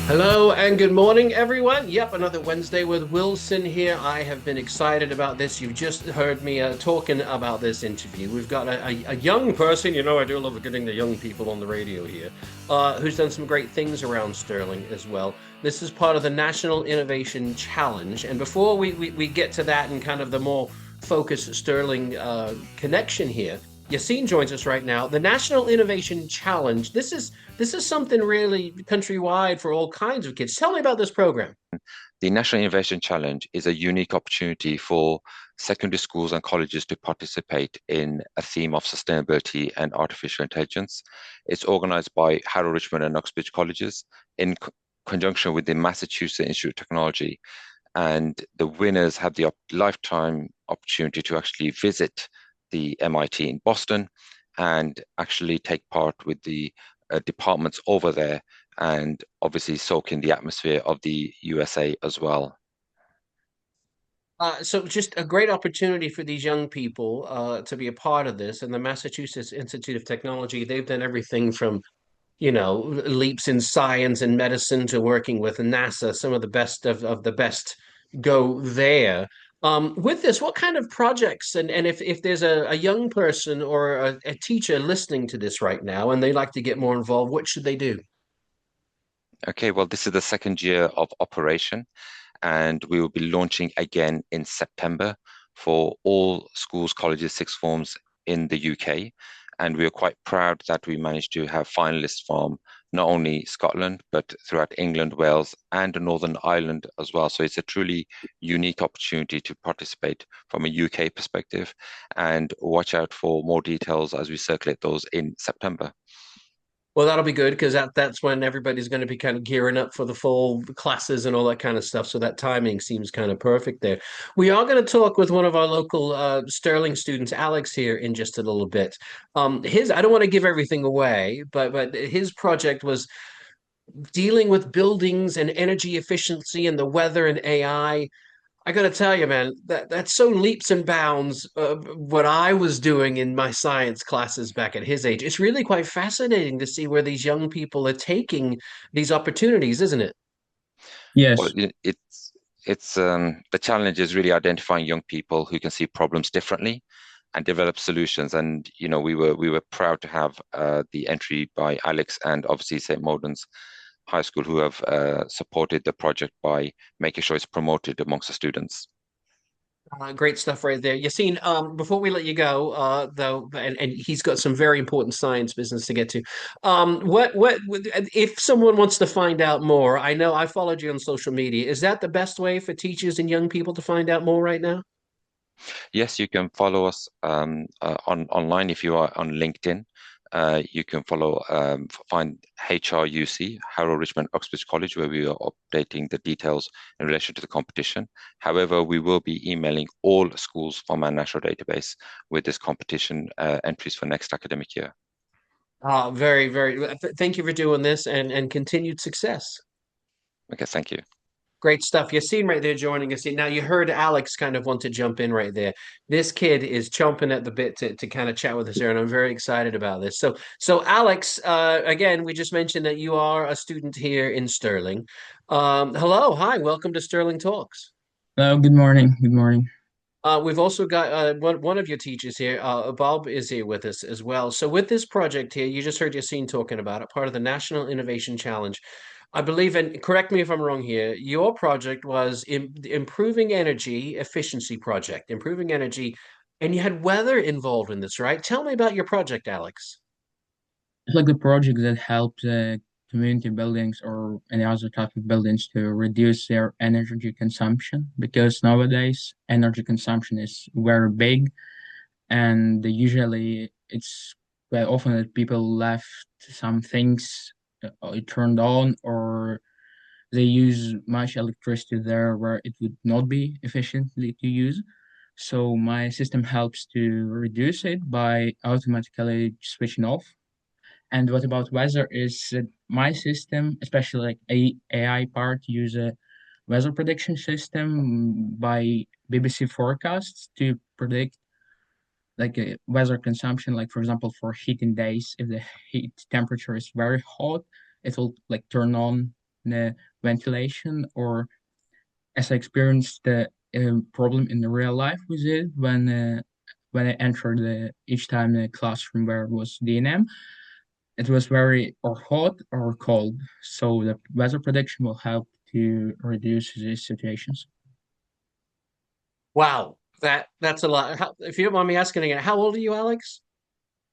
Hello and good morning, everyone. Yep, another Wednesday with Wilson here. I have been excited about this. You've just heard me talking about this interview. We've got a young person, I do love getting the young people on the radio here, who's done some great things around Sterling as well. This is part of the National Innovation Challenge. And before we get to that and kind of the more focused Sterling connection here, Yassine joins us right now. The National Innovation Challenge. This is something really countrywide for all kinds of kids. Tell me about this program. The National Innovation Challenge is a unique opportunity for secondary schools and colleges to participate in a theme of sustainability and artificial intelligence. It's organized by Harrow, Richmond, and Uxbridge colleges in conjunction with the Massachusetts Institute of Technology. And the winners have the lifetime opportunity to actually visit the MIT in Boston and actually take part with the departments over there and obviously soak in the atmosphere of the USA as well. So just a great opportunity for these young people to be a part of this. And the Massachusetts Institute of Technology, they've done everything from, leaps in science and medicine to working with NASA. Some of the best of the best go there. With this, what kind of projects and if there's a young person or a teacher listening to this right now and they like to get more involved, what should they do? Okay, well, this is the second year of operation, and we will be launching again in September for all schools, colleges, sixth forms in the UK. And we are quite proud that we managed to have finalists from not only Scotland, but throughout England, Wales, and Northern Ireland as well. So it's a truly unique opportunity to participate from a UK perspective. And watch out for more details as we circulate those in September. Well, that'll be good because that's when everybody's going to be kind of gearing up for the fall classes and all that kind of stuff. So that timing seems kind of perfect there. We are going to talk with one of our local Sterling students, Alex, here in just a little bit. His I don't want to give everything away, but his project was dealing with buildings and energy efficiency and the weather and I got to tell you, man, that's so leaps and bounds what I was doing in my science classes back at his age. It's really quite fascinating to see where these young people are taking these opportunities, isn't it? Well, Yes, it's the challenge is really identifying young people who can see problems differently and develop solutions. And we were proud to have the entry by Alex and obviously St. Modan's High School, who have supported the project by making sure it's promoted amongst the students. Great stuff right there. Yassine, before we let you go, though, and he's got some very important science business to get to. If someone wants to find out more, I know I followed you on social media. Is that the best way for teachers and young people to find out more right now? Yes, you can follow us on online if you are on LinkedIn. You can find HRUC, Harrow Richmond Uxbridge College, where we are updating the details in relation to the competition. However, we will be emailing all schools from our national database with this competition entries for next academic year. Very, very. Thank you for doing this and continued success. Okay, thank you. Great stuff. You seen right there joining us. Now you heard Alex kind of want to jump in right there. This kid is chomping at the bit to kind of chat with us here, and I'm very excited about this. So Alex, again, we just mentioned that you are a student here in Sterling. Hello, hi, welcome to Sterling Talks. hello, good morning. Good morning. We've also got one of your teachers here. Bob is here with us as well. So with this project here, you just heard Yassine talking about it, part of the National Innovation Challenge. I believe, and correct me if I'm wrong here, your project was improving energy efficiency project, improving energy, and you had weather involved in this, right? Tell me about your project, Alex. It's like the project that helps community buildings or any other type of buildings to reduce their energy consumption because nowadays energy consumption is very big and usually it's quite often that people left some things turned on or they use much electricity there where it would not be efficiently to use. So my system helps to reduce it by automatically switching off. And what about weather is that my system, especially like AI part, use a weather prediction system by BBC forecasts to predict like a weather consumption. Like for example, for heating days, if the heat temperature is very hot, it will like turn on the ventilation, or as I experienced the problem in the real life with it when I entered each time the classroom where it was DNM, it was very or hot or cold. So the weather prediction will help to reduce these situations. Wow, that's a lot. If you don't mind me asking again, how old are you, Alex?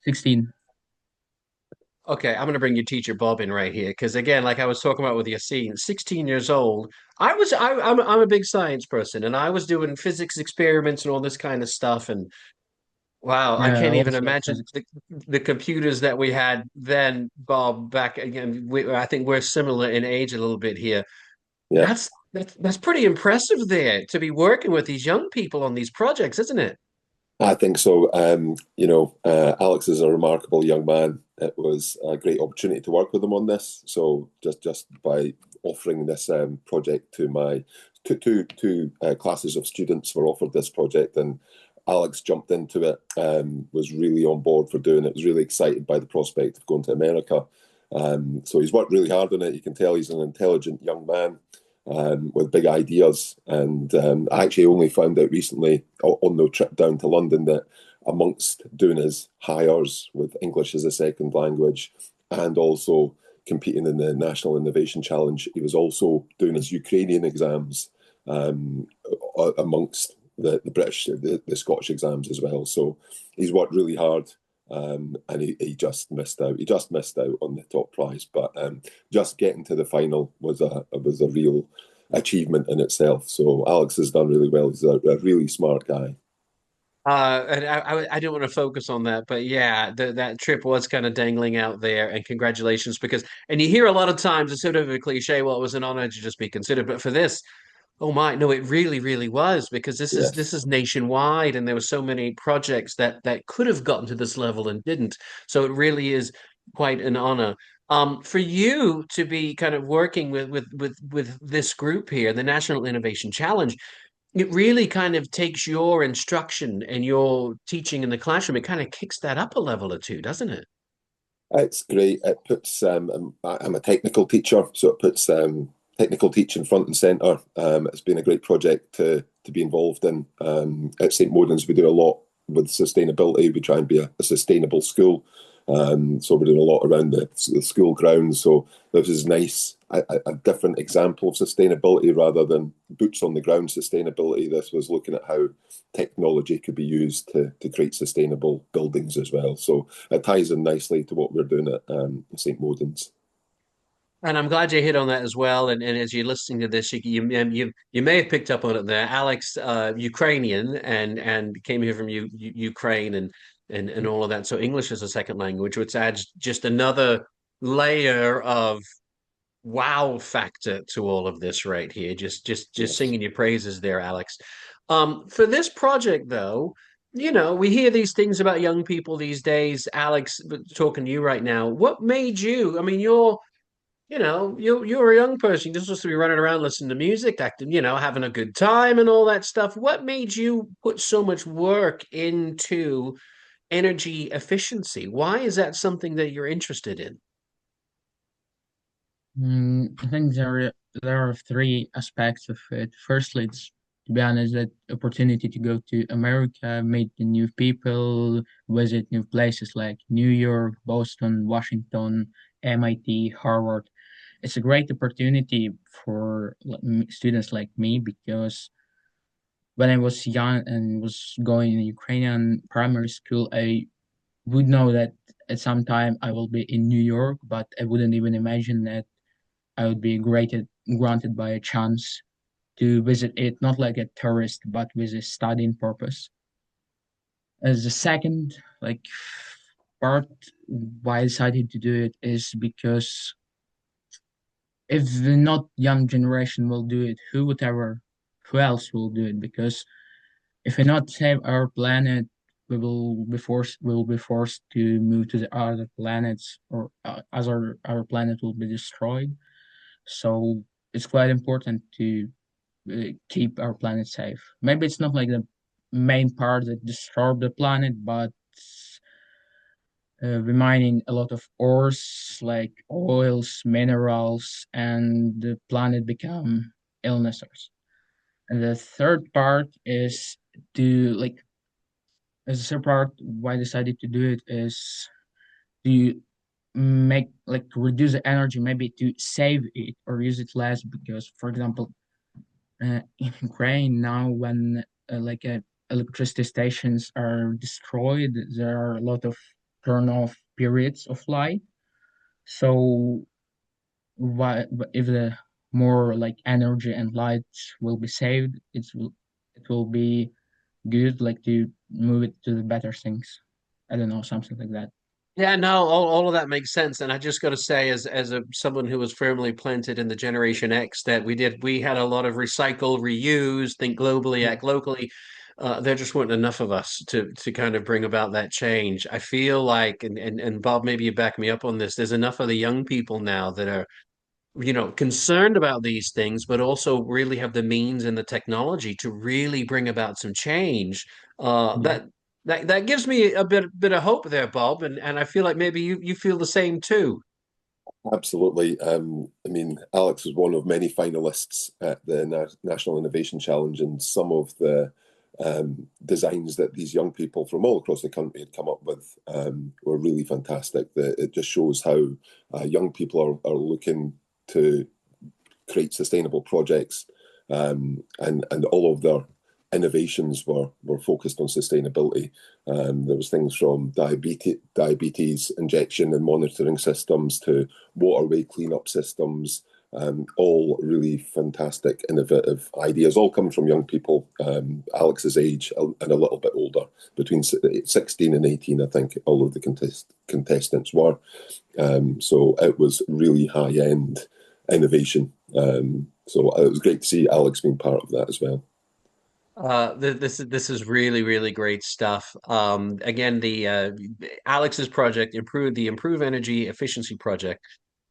16. Okay, I'm going to bring your teacher Bob in right here because again, like I was talking about with Yassine, 16 years old. I'm a big science person, and I was doing physics experiments and all this kind of stuff. And wow, I Yeah, I can't even also imagine physics. the computers that we had then, Bob. Back again, I think we're similar in age a little bit here. Yeah, That's pretty impressive there to be working with these young people on these projects, isn't it? I think so. Alex is a remarkable young man. It was a great opportunity to work with him on this. So just by offering this project to my two classes of students were offered this project, and Alex jumped into it. Was really on board for doing it. Was really excited by the prospect of going to America. So he's worked really hard on it. You can tell he's an intelligent young man with big ideas. And I actually only found out recently on the trip down to London that amongst doing his hires with English as a second language and also competing in the National Innovation Challenge, he was also doing his Ukrainian exams amongst the British, the Scottish exams as well. So he's worked really hard. And he just missed out. He just missed out on the top prize, but just getting to the final was a real achievement in itself. So Alex has done really well. He's a really smart guy. And I don't want to focus on that, but yeah, that trip was kind of dangling out there. And congratulations, because and you hear a lot of times it's sort of a cliche. Well, it was an honor to just be considered, but for this, oh my, no, it really, really was because this Yes. is nationwide, and there were so many projects that could have gotten to this level and didn't. So it really is quite an honor. For you to be kind of working with this group here, the National Innovation Challenge, it really kind of takes your instruction and your teaching in the classroom. It kind of kicks that up a level or two, doesn't it? It's great. It puts I'm a technical teacher, so it puts technical teaching front and centre. It's been a great project to be involved in. At St Modan's, we do a lot with sustainability. We try and be a sustainable school. So we're doing a lot around the school grounds. So this is nice, a different example of sustainability rather than boots on the ground sustainability. This was looking at how technology could be used to create sustainable buildings as well. So it ties in nicely to what we're doing at St Modan's. And I'm glad you hit on that as well. And as you're listening to this, you may have picked up on it there. Alex, Ukrainian, and came here from Ukraine and all of that. So English is a second language, which adds just another layer of wow factor to all of this right here. Just Yes. singing your praises there, Alex. For this project, though, we hear these things about young people these days. Alex, talking to you right now, what made you? I mean, you're a young person. You're supposed to be running around listening to music, acting, having a good time and all that stuff. What made you put so much work into energy efficiency? Why is that something that you're interested in? I think there are three aspects of it. Firstly, it's to be honest, that opportunity to go to America, meet the new people, visit new places like New York, Boston, Washington, MIT, Harvard. It's a great opportunity for students like me because when I was young and was going in Ukrainian primary school, I would know that at some time I will be in New York, but I wouldn't even imagine that I would be granted by a chance to visit it, not like a tourist, but with a studying purpose. As the second, like part why I decided to do it is because if the not young generation will do it, who else will do it? Because if we not save our planet, we will be forced to move to the other planets, or as our planet will be destroyed. So it's quite important to keep our planet safe. Maybe it's not like the main part that disturb the planet, but remaining a lot of ores like oils, minerals, and the planet become illnesses. And the third part is to like as a third part, why I decided to do it is to make like reduce the energy, maybe to save it or use it less. Because, for example, in Ukraine now, when electricity stations are destroyed, there are a lot of turn off periods of light. So why if the more like energy and light will be saved, it will be good like to move it to the better things. I don't know, something like that. Yeah, no, all of that makes sense. And I just got to say, as a someone who was firmly planted in the Generation X, that we had a lot of recycle, reuse, think globally, Yeah. act locally. There just weren't enough of us to kind of bring about that change. I feel like, and Bob, maybe you back me up on this. There's enough of the young people now that are concerned about these things, but also really have the means and the technology to really bring about some change. Uh, Yeah. that that gives me a bit of hope there, Bob, and I feel like maybe you feel the same too. Absolutely. I mean, Alex was one of many finalists at the National Innovation Challenge, and some of the designs that these young people from all across the country had come up with were really fantastic. It just shows how young people are looking to create sustainable projects, and all of their innovations were focused on sustainability. There was things from diabetes injection and monitoring systems to waterway cleanup systems. All really fantastic, innovative ideas, all coming from young people Alex's age and a little bit older, between 16 and 18, I think all of the contestants were. So it was really high end innovation. So it was great to see Alex being part of that as well. This is really great stuff. Again, the Alex's project, improve energy efficiency project,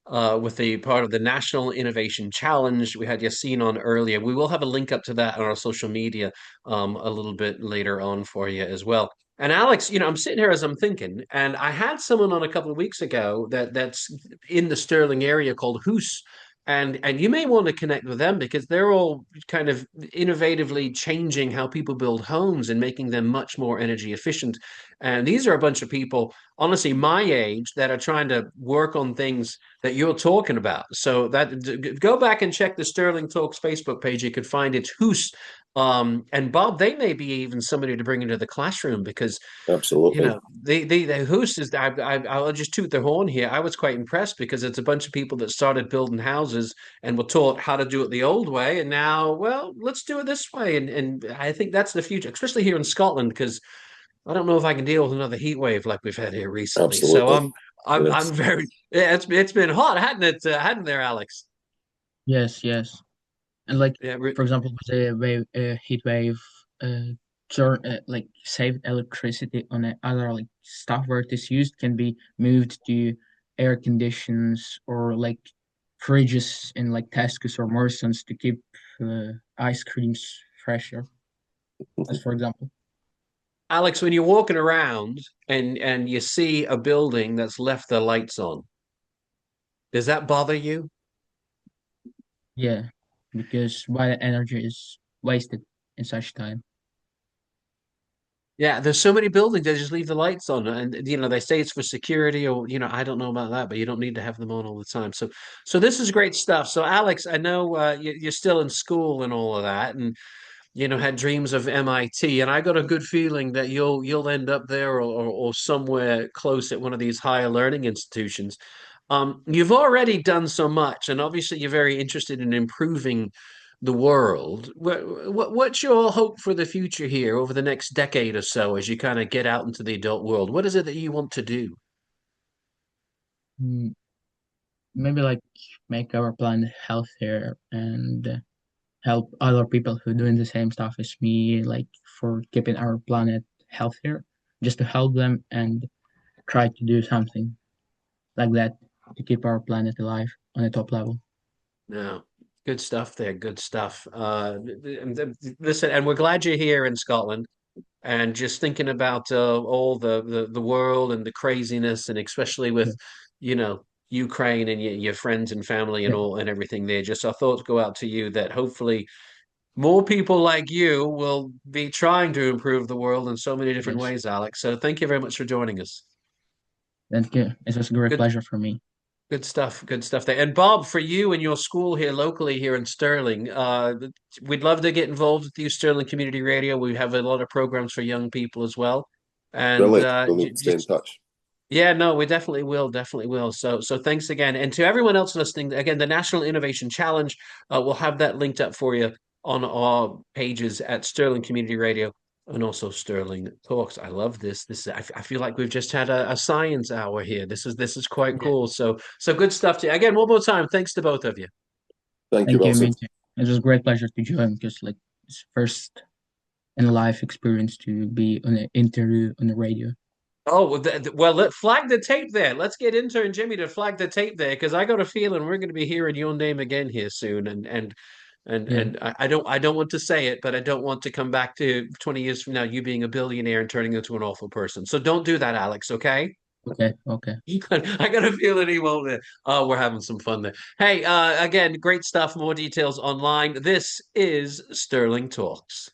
with the part of the National Innovation Challenge. We had Yassine on earlier. We will have a link up to that on our social media a little bit later on for you as well. And Alex, I'm sitting here as I'm thinking, and I had someone on a couple of weeks ago that's in the Sterling area called Hoos. And you may want to connect with them because they're all kind of innovatively changing how people build homes and making them much more energy efficient. And these are a bunch of people, honestly, my age, that are trying to work on things that you're talking about. So that go back and check the Sterling Talks Facebook page. You could find it. Who's and Bob, they may be even somebody to bring into the classroom because Absolutely. the Hoos is I'll just toot their horn here. I was quite impressed because it's a bunch of people that started building houses and were taught how to do it the old way, and now, well, let's do it this way. And I think that's the future, especially here in Scotland, because I don't know if I can deal with another heat wave like we've had here recently. So Absolutely. I'm Yes. very yeah, it's been hot, hadn't it? Hadn't there, Alex? Yes, yes. And like Yeah, for example, with a wave, heat wave, turn like saved electricity on other like stuff where it is used can be moved to air conditions or like fridges in like Tesco's or Morrison's to keep ice creams fresher, as for example. Alex, when you're walking around and you see a building that's left the lights on, does that bother you? Yeah, because why the energy is wasted in such time. Yeah, there's so many buildings that just leave the lights on, and they say it's for security, or I don't know about that, but you don't need to have them on all the time. So this is great stuff. So Alex, I know you're still in school and all of that, and had dreams of MIT, and I got a good feeling that you'll end up there or somewhere close at one of these higher learning institutions. You've already done so much, and obviously you're very interested in improving the world. What's your hope for the future here over the next decade or so as you kind of get out into the adult world? What is it that you want to do? Mm, maybe like make our planet healthier and help other people who doing the same stuff as me, like for keeping our planet healthier, just to help them and try to do something like that to keep our planet alive on the top level. No, good stuff there. Good stuff. Listen, and we're glad you're here in Scotland. and just thinking about all the world and the craziness, and especially Yeah, with, Ukraine and your friends and family and yeah, all and everything there. Just our thoughts go out to you that hopefully more people like you will be trying to improve the world in so many different yes. ways, Alex. So thank you very much for joining us. Thank you. It was a great Good, pleasure for me. good stuff. Good stuff there. And Bob, for you and your school here locally here in Sterling, we'd love to get involved with you, Sterling Community Radio. We have a lot of programs for young people as well. And Brilliant, brilliant. Stay in just touch. yeah, no, we definitely will, definitely will. So thanks again. And to everyone else listening, again, the National Innovation Challenge, we'll have that linked up for you on our pages at Sterling Community Radio and also Sterling Talks. I love this. I feel like we've just had a science hour here. This is quite Yeah. cool. So good stuff to you. Again, one more time, thanks to both of you. Thank you, Thank you, Wilson. me too. It was a great pleasure to join because like it's first in life experience to be on an interview on the radio. Oh, well, let flag the tape there. Let's get intern Jimmy to flag the tape there because I got a feeling we're going to be hearing your name again here soon. And Yeah. and I don't want to say it, but I don't want to come back to 20 years from now you being a billionaire and turning into an awful person. So don't do that, Alex, okay? Okay. Okay. I got a feeling he won't there. Oh, we're having some fun there. Hey, again, great stuff. More details online. This is Sterling Talks.